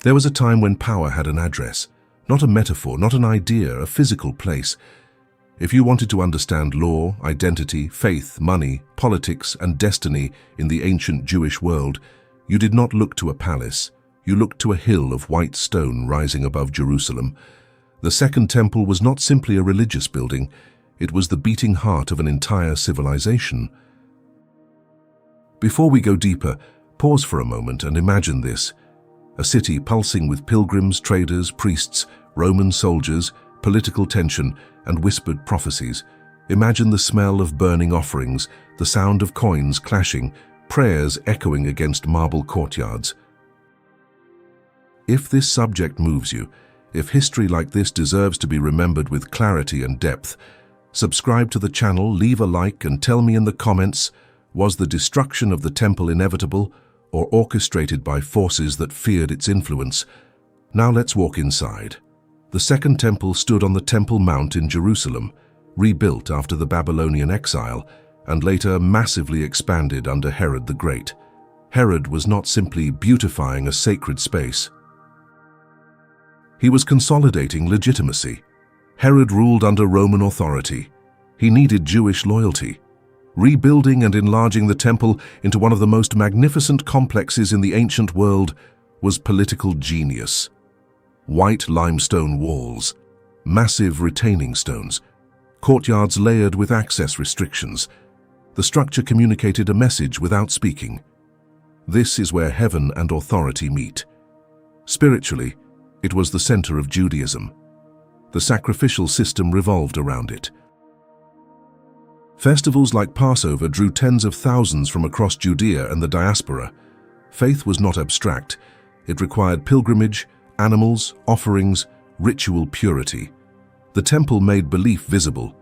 There was a time when power had an address, not a metaphor, not an idea, a physical place. If you wanted to understand law, identity, faith, money, politics, and destiny in the ancient Jewish world, you did not look to a palace. You looked to a hill of white stone rising above Jerusalem. The Second Temple was not simply a religious building, it was the beating heart of an entire civilization. Before we go deeper, pause for a moment and imagine this. A city pulsing with pilgrims, traders, priests, Roman soldiers, political tension, and whispered prophecies. Imagine the smell of burning offerings, the sound of coins clashing, prayers echoing against marble courtyards. If this subject moves you, if history like this deserves to be remembered with clarity and depth, subscribe to the channel, leave a like, and tell me in the comments, was the destruction of the temple inevitable or orchestrated by forces that feared its influence? Now let's walk inside. The Second Temple stood on the Temple Mount in Jerusalem, rebuilt after the Babylonian exile, and later massively expanded under Herod the Great. Herod was not simply beautifying a sacred space. He was consolidating legitimacy. Herod ruled under Roman authority. He needed Jewish loyalty. Rebuilding and enlarging the temple into one of the most magnificent complexes in the ancient world was political genius. White limestone walls, massive retaining stones, courtyards layered with access restrictions. The structure communicated a message without speaking. This is where heaven and authority meet. Spiritually, it was the center of Judaism. The sacrificial system revolved around it. Festivals like Passover drew tens of thousands from across Judea and the diaspora. Faith was not abstract. It required pilgrimage, animals, offerings, ritual purity. The temple made belief visible.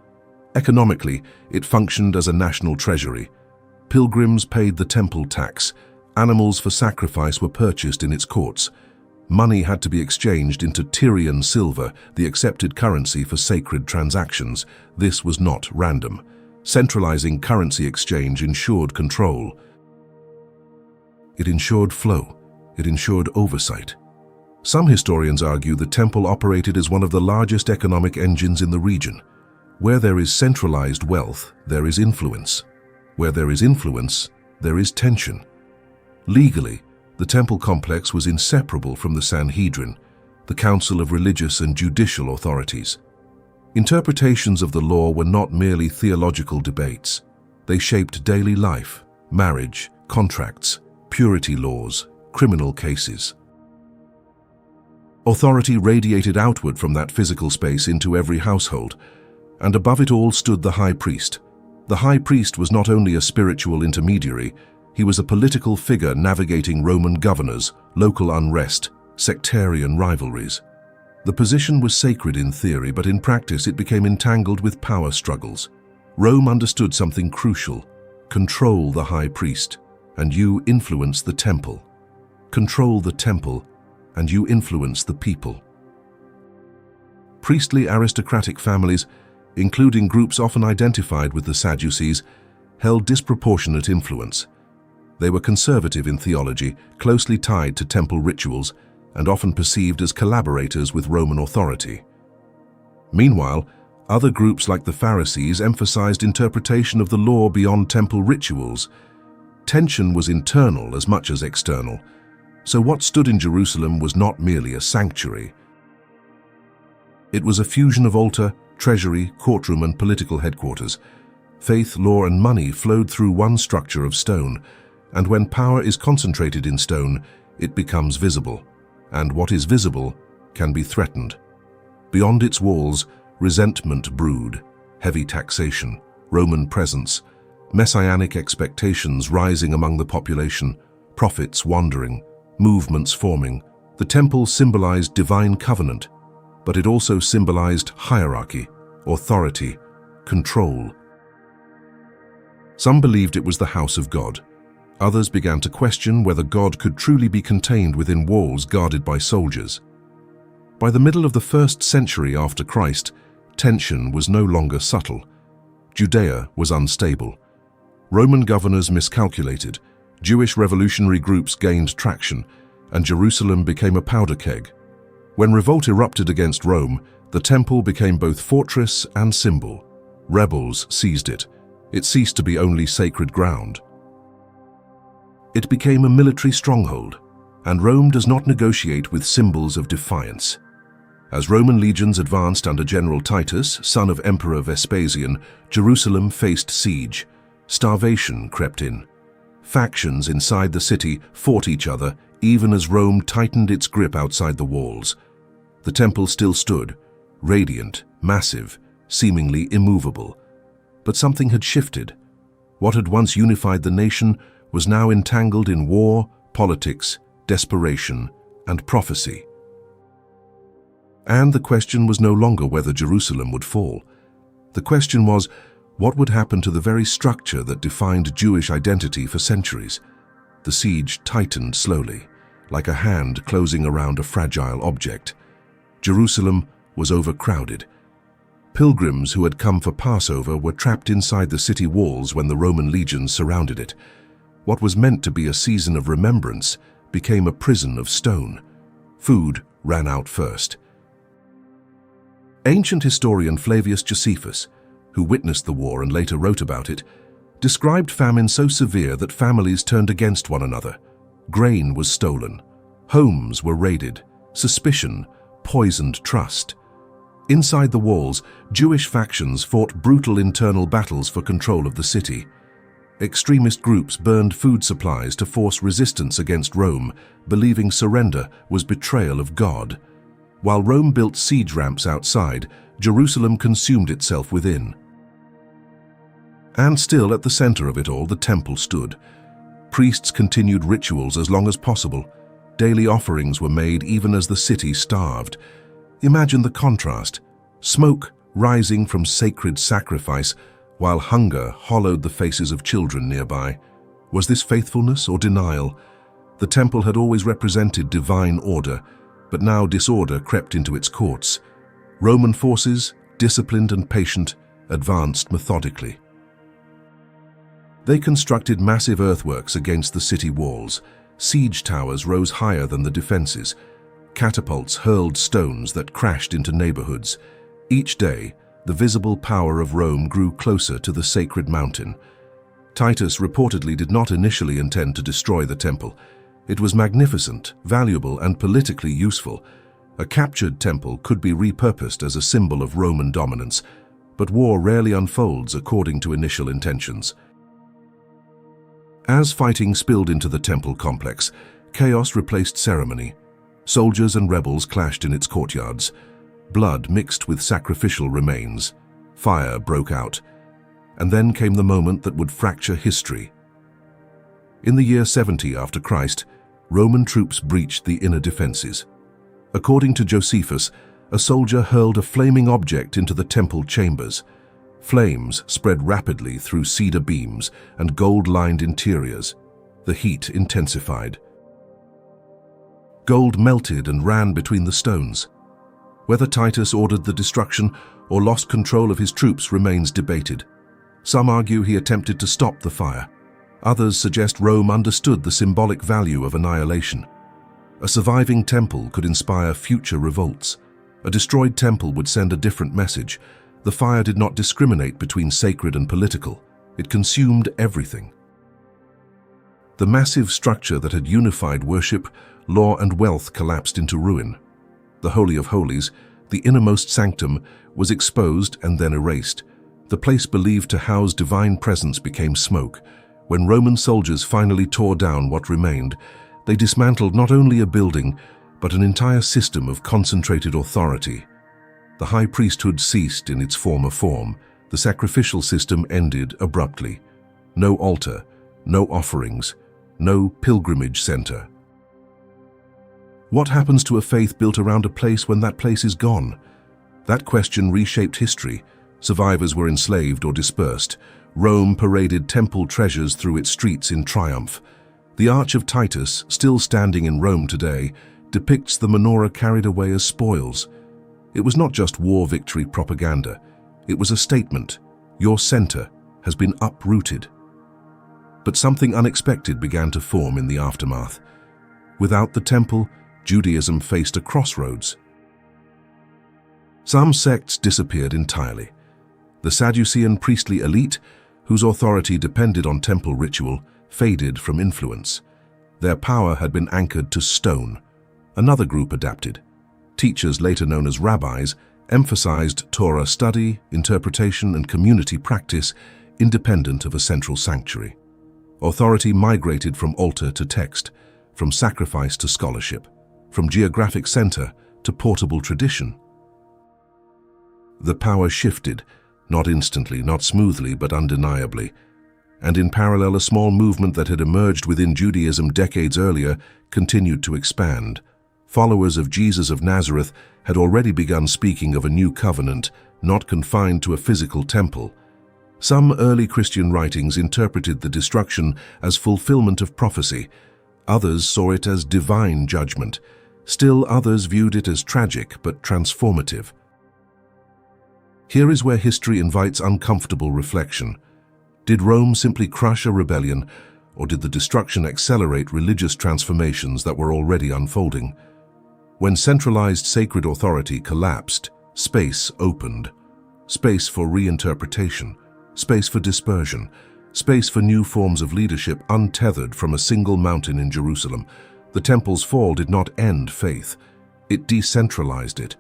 Economically, it functioned as a national treasury. Pilgrims paid the temple tax. Animals for sacrifice were purchased in its courts. Money had to be exchanged into Tyrian silver, the accepted currency for sacred transactions. This was not random. Centralizing currency exchange ensured control. It ensured flow. It ensured oversight. Some historians argue the temple operated as one of the largest economic engines in the region. Where there is centralized wealth, there is influence. Where there is influence, there is tension. Legally, the temple complex was inseparable from the Sanhedrin, the council of religious and judicial authorities. Interpretations of the law were not merely theological debates. They shaped daily life, marriage, contracts, purity laws, criminal cases. Authority radiated outward from that physical space into every household, and above it all stood the high priest. The high priest was not only a spiritual intermediary, he was a political figure navigating Roman governors, local unrest, sectarian rivalries. The position was sacred in theory, but in practice it became entangled with power struggles. Rome understood something crucial: control the high priest, and you influence the temple. Control the temple, and you influence the people. Priestly aristocratic families, including groups often identified with the Sadducees, held disproportionate influence. They were conservative in theology, closely tied to temple rituals, and often perceived as collaborators with Roman authority. Meanwhile, other groups like the Pharisees emphasized interpretation of the law beyond temple rituals. Tension was internal as much as external. So what stood in Jerusalem was not merely a sanctuary. It was a fusion of altar, treasury, courtroom, and political headquarters. Faith, law, and money flowed through one structure of stone, and when power is concentrated in stone, it becomes visible, and what is visible can be threatened. Beyond its walls, resentment brewed, heavy taxation, Roman presence, messianic expectations rising among the population, prophets wandering, movements forming. The temple symbolized divine covenant, but it also symbolized hierarchy, authority, control. Some believed it was the house of God. Others began to question whether God could truly be contained within walls guarded by soldiers. By the middle of the 1st century after Christ, tension was no longer subtle. Judea was unstable. Roman governors miscalculated, Jewish revolutionary groups gained traction, and Jerusalem became a powder keg. When revolt erupted against Rome, the temple became both fortress and symbol. Rebels seized it. It ceased to be only sacred ground. It became a military stronghold, and Rome does not negotiate with symbols of defiance. As Roman legions advanced under General Titus, son of Emperor Vespasian, Jerusalem faced siege. Starvation crept in. Factions inside the city fought each other even as Rome tightened its grip outside the walls. The temple still stood, radiant, massive, seemingly immovable. But something had shifted. What had once unified the nation was now entangled in war, politics, desperation, and prophecy. And the question was no longer whether Jerusalem would fall. The question was, what would happen to the very structure that defined Jewish identity for centuries? The siege tightened slowly, like a hand closing around a fragile object. Jerusalem was overcrowded. Pilgrims who had come for Passover were trapped inside the city walls when the Roman legions surrounded it. What was meant to be a season of remembrance became a prison of stone. Food ran out first. Ancient historian Flavius Josephus, who witnessed the war and later wrote about it, described famine so severe that families turned against one another. Grain was stolen. Homes were raided. Suspicion poisoned trust. Inside the walls, Jewish factions fought brutal internal battles for control of the city. Extremist groups burned food supplies to force resistance against Rome, believing surrender was betrayal of God. While Rome built siege ramps outside, Jerusalem consumed itself within. And still at the center of it all, the temple stood. Priests continued rituals as long as possible. Daily offerings were made even as the city starved. Imagine the contrast. Smoke rising from sacred sacrifice, while hunger hollowed the faces of children nearby. Was this faithfulness or denial? The temple had always represented divine order, but now disorder crept into its courts. Roman forces, disciplined and patient, advanced methodically. They constructed massive earthworks against the city walls. Siege towers rose higher than the defenses. Catapults hurled stones that crashed into neighborhoods. Each day, the visible power of Rome grew closer to the sacred mountain. Titus reportedly did not initially intend to destroy the temple. It was magnificent, valuable, and politically useful. A captured temple could be repurposed as a symbol of Roman dominance, but war rarely unfolds according to initial intentions. As fighting spilled into the temple complex, chaos replaced ceremony. Soldiers and rebels clashed in its courtyards. Blood mixed with sacrificial remains. Fire broke out. And then came the moment that would fracture history. In the year 70 after Christ, Roman troops breached the inner defenses. According to Josephus, a soldier hurled a flaming object into the temple chambers. Flames spread rapidly through cedar beams and gold-lined interiors. The heat intensified. Gold melted and ran between the stones. Whether Titus ordered the destruction or lost control of his troops remains debated. Some argue he attempted to stop the fire. Others suggest Rome understood the symbolic value of annihilation. A surviving temple could inspire future revolts. A destroyed temple would send a different message. The fire did not discriminate between sacred and political. It consumed everything. The massive structure that had unified worship, law, and wealth collapsed into ruin. The Holy of Holies, the innermost sanctum, was exposed and then erased. The place believed to house divine presence became smoke. When Roman soldiers finally tore down what remained, they dismantled not only a building, but an entire system of concentrated authority. The high priesthood ceased in its former form. The sacrificial system ended abruptly. No altar, no offerings, no pilgrimage center. What happens to a faith built around a place when that place is gone? That question reshaped history. Survivors were enslaved or dispersed. Rome paraded temple treasures through its streets in triumph. The Arch of Titus, still standing in Rome today, depicts the menorah carried away as spoils. It was not just war victory propaganda. It was a statement. Your center has been uprooted. But something unexpected began to form in the aftermath. Without the temple, Judaism faced a crossroads. Some sects disappeared entirely. The Sadducean priestly elite, whose authority depended on temple ritual, faded from influence. Their power had been anchored to stone. Another group adapted. Teachers, later known as rabbis, emphasized Torah study, interpretation, and community practice independent of a central sanctuary. Authority migrated from altar to text, from sacrifice to scholarship, from geographic center to portable tradition. The power shifted, not instantly, not smoothly, but undeniably. And in parallel, a small movement that had emerged within Judaism decades earlier continued to expand. Followers of Jesus of Nazareth had already begun speaking of a new covenant, not confined to a physical temple. Some early Christian writings interpreted the destruction as fulfillment of prophecy. Others saw it as divine judgment. Still others viewed it as tragic but transformative. Here is where history invites uncomfortable reflection. Did Rome simply crush a rebellion, or did the destruction accelerate religious transformations that were already unfolding? When centralized sacred authority collapsed, space opened. Space for reinterpretation, space for dispersion, space for new forms of leadership untethered from a single mountain in Jerusalem. The temple's fall did not end faith. It decentralized it.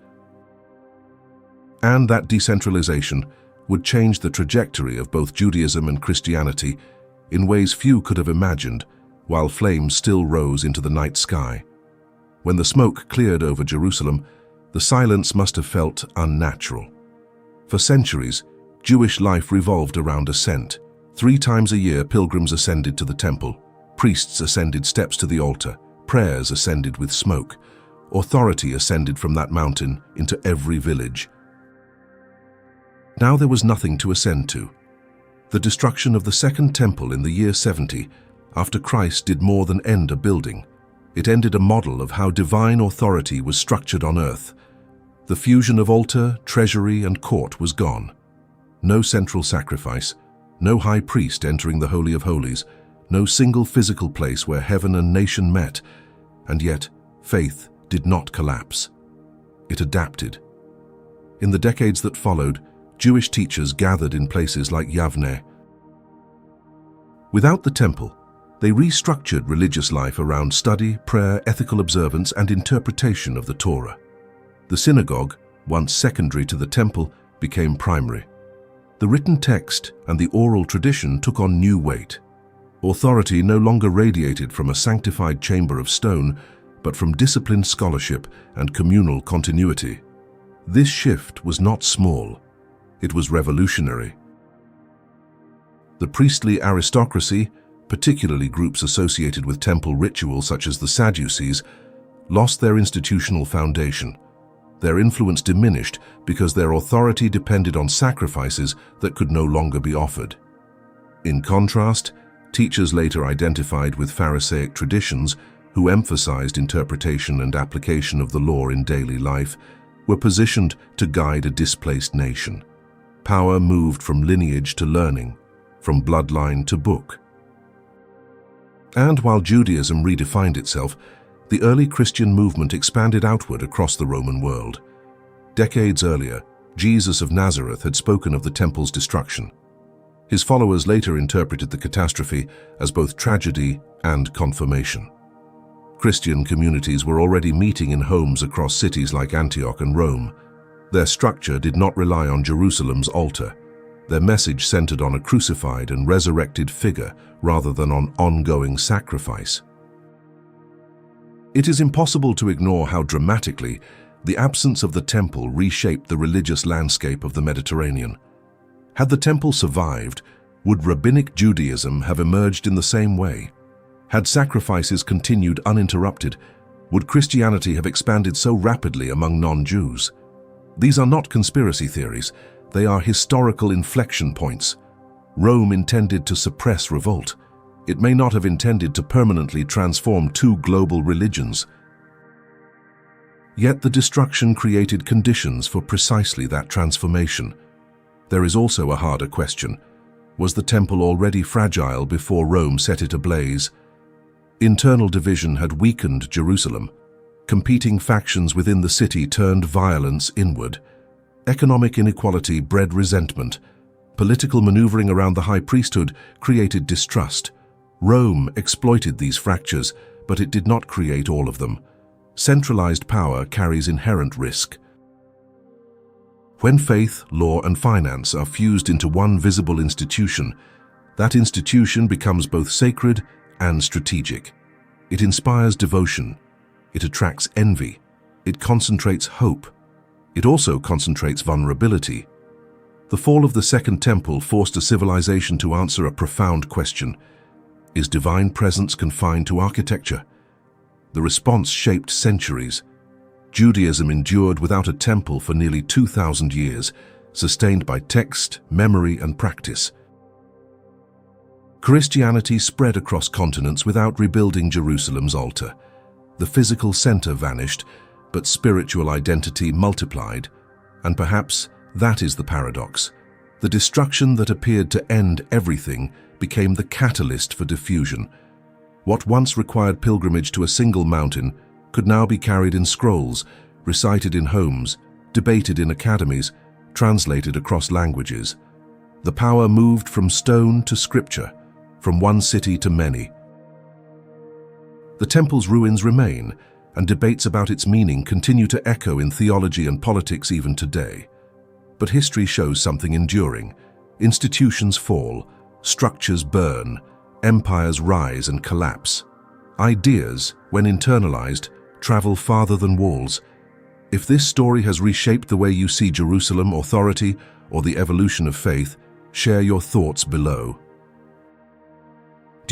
And that decentralization would change the trajectory of both Judaism and Christianity in ways few could have imagined, while flames still rose into the night sky. When the smoke cleared over Jerusalem, the silence must have felt unnatural. For centuries, Jewish life revolved around ascent. 3 times a year, pilgrims ascended to the temple. Priests ascended steps to the altar. Prayers ascended with smoke. Authority ascended from that mountain into every village. Now there was nothing to ascend to. The destruction of the Second Temple in the year 70, after Christ, did more than end a building. It ended a model of how divine authority was structured on earth. The fusion of altar, treasury, and court was gone. No central sacrifice, no high priest entering the Holy of Holies, no single physical place where heaven and nation met. And yet, faith did not collapse. It adapted. In the decades that followed, Jewish teachers gathered in places like Yavneh. Without the temple, they restructured religious life around study, prayer, ethical observance, and interpretation of the Torah. The synagogue, once secondary to the temple, became primary. The written text and the oral tradition took on new weight. Authority no longer radiated from a sanctified chamber of stone, but from disciplined scholarship and communal continuity. This shift was not small. It was revolutionary. The priestly aristocracy, particularly groups associated with temple rituals such as the Sadducees, lost their institutional foundation. Their influence diminished because their authority depended on sacrifices that could no longer be offered. In contrast, teachers later identified with Pharisaic traditions, who emphasized interpretation and application of the law in daily life, were positioned to guide a displaced nation. Power moved from lineage to learning, from bloodline to book. And while Judaism redefined itself, the early Christian movement expanded outward across the Roman world. Decades earlier, Jesus of Nazareth had spoken of the temple's destruction. His followers later interpreted the catastrophe as both tragedy and confirmation. Christian communities were already meeting in homes across cities like Antioch and Rome. Their structure did not rely on Jerusalem's altar. Their message centered on a crucified and resurrected figure rather than on ongoing sacrifice. It is impossible to ignore how dramatically the absence of the temple reshaped the religious landscape of the Mediterranean. Had the temple survived, would Rabbinic Judaism have emerged in the same way? Had sacrifices continued uninterrupted, would Christianity have expanded so rapidly among non-Jews? These are not conspiracy theories, they are historical inflection points. Rome intended to suppress revolt. It may not have intended to permanently transform 2 global religions. Yet the destruction created conditions for precisely that transformation. There is also a harder question. Was the temple already fragile before Rome set it ablaze? Internal division had weakened Jerusalem. Competing factions within the city turned violence inward. Economic inequality bred resentment. Political maneuvering around the high priesthood created distrust. Rome exploited these fractures, but it did not create all of them. Centralized power carries inherent risk. When faith, law, and finance are fused into one visible institution, that institution becomes both sacred and strategic. It inspires devotion. It attracts envy. It concentrates hope. It also concentrates vulnerability. The fall of the Second Temple forced a civilization to answer a profound question. Is divine presence confined to architecture? The response shaped centuries. Judaism endured without a temple for nearly 2,000 years, sustained by text, memory, and practice. Christianity spread across continents without rebuilding Jerusalem's altar. The physical center vanished, but spiritual identity multiplied. And perhaps that is the paradox. The destruction that appeared to end everything became the catalyst for diffusion. What once required pilgrimage to a single mountain could now be carried in scrolls, recited in homes, debated in academies, translated across languages. The power moved from stone to scripture, from one city to many. The temple's ruins remain, and debates about its meaning continue to echo in theology and politics even today. But history shows something enduring. Institutions fall, structures burn, empires rise and collapse. Ideas, when internalized, travel farther than walls. If this story has reshaped the way you see Jerusalem, authority, or the evolution of faith, share your thoughts below.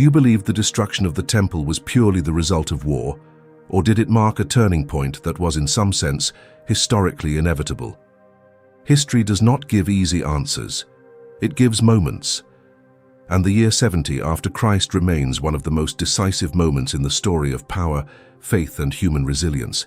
Do you believe the destruction of the temple was purely the result of war, or did it mark a turning point that was in some sense historically inevitable? History does not give easy answers. It gives moments. And the year 70 after Christ remains one of the most decisive moments in the story of power, faith, and human resilience.